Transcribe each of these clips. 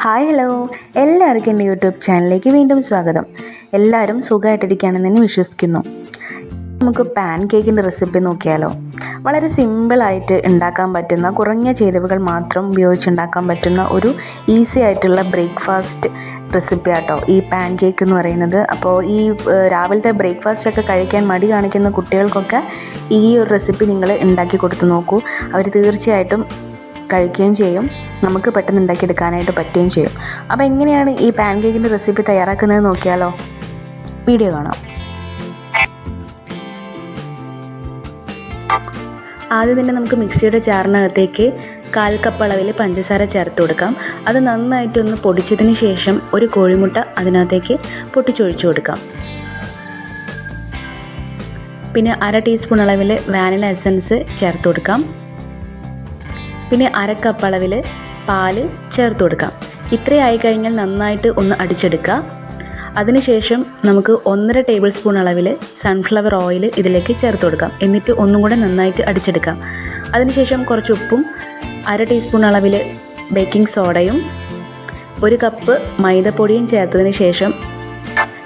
Hi hello, എല്ലാവർക്കും എൻ്റെ YouTube ചാനലിലേക്ക് വീണ്ടും സ്വാഗതം. എല്ലാവരും സുഖമായിട്ടിരിക്കുകയാണെന്ന് തന്നെ വിശ്വസിക്കുന്നു. നമുക്ക് പാൻ കേക്കിൻ്റെ റെസിപ്പി നോക്കിയാലോ. വളരെ സിമ്പിളായിട്ട് ഉണ്ടാക്കാൻ പറ്റുന്ന, കുറഞ്ഞ ചേരുവകൾ മാത്രം ഉപയോഗിച്ചുണ്ടാക്കാൻ പറ്റുന്ന ഒരു ഈസി ആയിട്ടുള്ള ബ്രേക്ക്ഫാസ്റ്റ് റെസിപ്പി ആട്ടോ ഈ പാൻ കേക്ക് എന്ന് പറയുന്നത്. അപ്പോൾ ഈ രാവിലത്തെ ബ്രേക്ക്ഫാസ്റ്റ് ഒക്കെ കഴിക്കാൻ മടി കാണിക്കുന്ന കുട്ടികൾക്കൊക്കെ ഈ ഒരു റെസിപ്പി നിങ്ങൾ ഉണ്ടാക്കി കൊടുത്തു നോക്കൂ. അവർ തീർച്ചയായിട്ടും കഴിക്കുകയും ചെയ്യും, നമുക്ക് പെട്ടെന്ന് ഉണ്ടാക്കിയെടുക്കാനായിട്ട് പറ്റുകയും ചെയ്യും. അപ്പോൾ എങ്ങനെയാണ് ഈ പാൻ കേക്കിൻ്റെ റെസിപ്പി തയ്യാറാക്കുന്നത് നോക്കിയാലോ. വീഡിയോ കാണാം. ആദ്യം തന്നെ നമുക്ക് മിക്സിയുടെ ജാറിനകത്തേക്ക് 1/4 കപ്പ് അളവിൽ പഞ്ചസാര ചേർത്ത് കൊടുക്കാം. അത് നന്നായിട്ടൊന്ന് പൊടിച്ചതിന് ശേഷം ഒരു കോഴിമുട്ട അതിനകത്തേക്ക് പൊട്ടിച്ചൊഴിച്ചു കൊടുക്കാം. പിന്നെ 1/2 ടീസ്പൂൺ അളവിൽ വാനില എസൻസ് ചേർത്ത് കൊടുക്കാം. പിന്നെ 1/2 കപ്പ് അളവിൽ പാല് ചേർത്ത് കൊടുക്കാം. ഇത്രയായി കഴിഞ്ഞാൽ നന്നായിട്ട് ഒന്ന് അടിച്ചെടുക്കുക. അതിനുശേഷം നമുക്ക് 1.5 ടേബിൾ സ്പൂൺ അളവിൽ സൺഫ്ലവർ ഓയിൽ ഇതിലേക്ക് ചേർത്ത് കൊടുക്കാം. എന്നിട്ട് ഒന്നും കൂടെ നന്നായിട്ട് അടിച്ചെടുക്കാം. അതിനുശേഷം കുറച്ച് ഉപ്പും 1/2 ടീസ്പൂൺ അളവിൽ ബേക്കിംഗ് സോഡയും 1 കപ്പ് മൈദപ്പൊടിയും ചേർത്തതിന് ശേഷം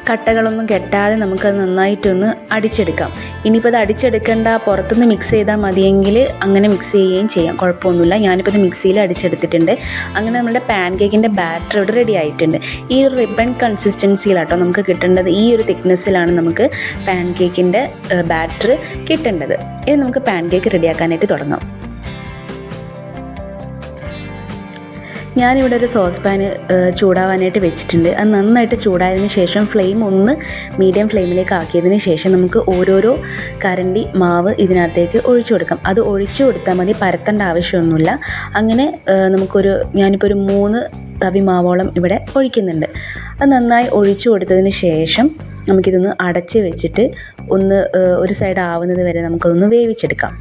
കട്ടകളൊന്നും കെട്ടാതെ നമുക്കത് നന്നായിട്ടൊന്ന് അടിച്ചെടുക്കാം. ഇനിയിപ്പോൾ അത് അടിച്ചെടുക്കേണ്ട, പുറത്തുനിന്ന് മിക്സ് ചെയ്താൽ മതിയെങ്കിൽ അങ്ങനെ മിക്സ് ചെയ്യുകയും ചെയ്യാം, കുഴപ്പമൊന്നുമില്ല. ഞാനിപ്പോൾ ഇത് മിക്സിയിൽ അടിച്ചെടുത്തിട്ടുണ്ട്. അങ്ങനെ നമ്മുടെ പാൻ കേക്കിൻ്റെ ബാറ്റർ ഇവിടെ റെഡി ആയിട്ടുണ്ട്. ഈ ഒരു റിബൺ കൺസിസ്റ്റൻസിയിലാട്ടോ നമുക്ക് കിട്ടേണ്ടത്. ഈ ഒരു തിക്നെസ്സിലാണ് നമുക്ക് പാൻ കേക്കിൻ്റെ ബാറ്റർ കിട്ടേണ്ടത്. ഇനി നമുക്ക് പാൻ കേക്ക് റെഡിയാക്കാനായിട്ട് തുടങ്ങാം. ഞാനിവിടെ ഒരു സോസ് പാൻ ചൂടാവാനായിട്ട് വെച്ചിട്ടുണ്ട്. അത് നന്നായിട്ട് ചൂടായതിന് ശേഷം ഫ്ലെയിം ഒന്ന് മീഡിയം ഫ്ലെയിമിലേക്ക് ആക്കിയതിന് ശേഷം നമുക്ക് ഓരോരോ കരണ്ടി മാവ് ഇതിനകത്തേക്ക് ഒഴിച്ചു കൊടുക്കാം. അത് ഒഴിച്ചു കൊടുത്താൽ മതി, പരത്തേണ്ട ആവശ്യമൊന്നുമില്ല. അങ്ങനെ ഞാനിപ്പോൾ ഒരു 3 തവി മാവോളം ഇവിടെ ഒഴിക്കുന്നുണ്ട്. അത് നന്നായി ഒഴിച്ചു കൊടുത്തതിന് ശേഷം നമുക്കിതൊന്ന് അടച്ച് വെച്ചിട്ട് ഒരു സൈഡ് ആവുന്നത് വരെ നമുക്കതൊന്ന് വേവിച്ചെടുക്കാം.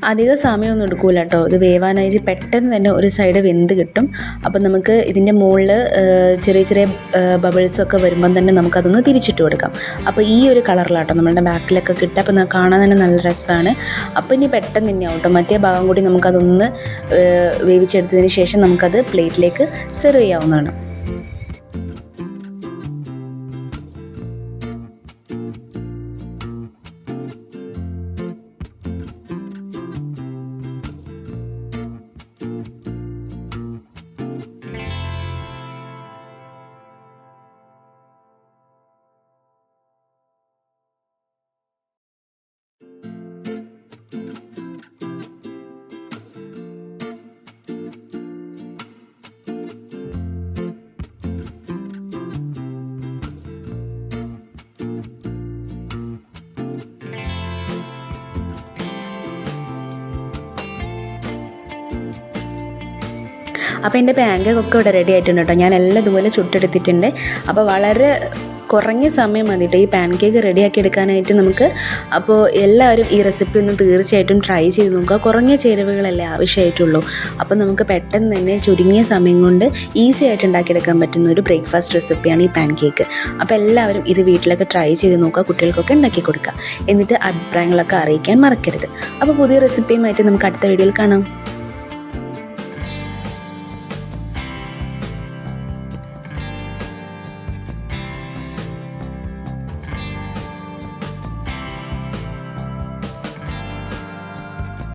അധിക സമയമൊന്നും എടുക്കില്ല കേട്ടോ. ഇത് വേവാനായിട്ട് പെട്ടെന്ന് തന്നെ ഒരു സൈഡ് വെന്ത് കിട്ടും. അപ്പം നമുക്ക് ഇതിൻ്റെ മുകളിൽ ചെറിയ ചെറിയ ബബിൾസൊക്കെ വരുമ്പം തന്നെ നമുക്കതൊന്ന് തിരിച്ചിട്ട് കൊടുക്കാം. അപ്പോൾ ഈ ഒരു കളറിലാട്ടോ നമ്മളുടെ ബാക്കിലൊക്കെ കിട്ടുക. അപ്പോൾ കാണാൻ തന്നെ നല്ല രസമാണ്. അപ്പോൾ ഇനി പെട്ടെന്ന് തന്നെ ആവട്ടോ. മറ്റേ ഭാഗം കൂടി നമുക്കതൊന്ന് വേവിച്ചെടുത്തതിന് ശേഷം നമുക്കത് പ്ലേറ്റിലേക്ക് സെർവ് ചെയ്യാവുന്നതാണ്. അപ്പോൾ എൻ്റെ പാൻ കേക്കൊക്കെ ഇവിടെ റെഡി ആയിട്ടുണ്ട് കേട്ടോ. ഞാൻ എല്ലാം ഇതുപോലെ ചുട്ടെടുത്തിട്ടുണ്ട്. അപ്പോൾ വളരെ കുറഞ്ഞ സമയം മതി കേട്ടോ ഈ പാൻ കേക്ക് റെഡിയാക്കി എടുക്കാനായിട്ട് നമുക്ക്. അപ്പോൾ എല്ലാവരും ഈ റെസിപ്പി ഒന്ന് തീർച്ചയായിട്ടും ട്രൈ ചെയ്ത് നോക്കുക. കുറഞ്ഞ ചേരുവകളല്ലേ ആവശ്യമായിട്ടുള്ളൂ. അപ്പോൾ നമുക്ക് പെട്ടെന്ന് തന്നെ ചുരുങ്ങിയ സമയം കൊണ്ട് ഈസി ആയിട്ട് ഉണ്ടാക്കിയെടുക്കാൻ പറ്റുന്ന ഒരു ബ്രേക്ക്ഫാസ്റ്റ് റെസിപ്പിയാണ് ഈ പാൻ കേക്ക്. അപ്പോൾ എല്ലാവരും ഇത് വീട്ടിലൊക്കെ ട്രൈ ചെയ്ത് നോക്കുക, കുട്ടികൾക്കൊക്കെ ഉണ്ടാക്കി കൊടുക്കുക. എന്നിട്ട് അഭിപ്രായങ്ങളൊക്കെ അറിയിക്കാൻ മറക്കരുത്. അപ്പോൾ പുതിയ റെസിപ്പിയുമായിട്ട് നമുക്ക് അടുത്ത വീഡിയോയിൽ കാണാം.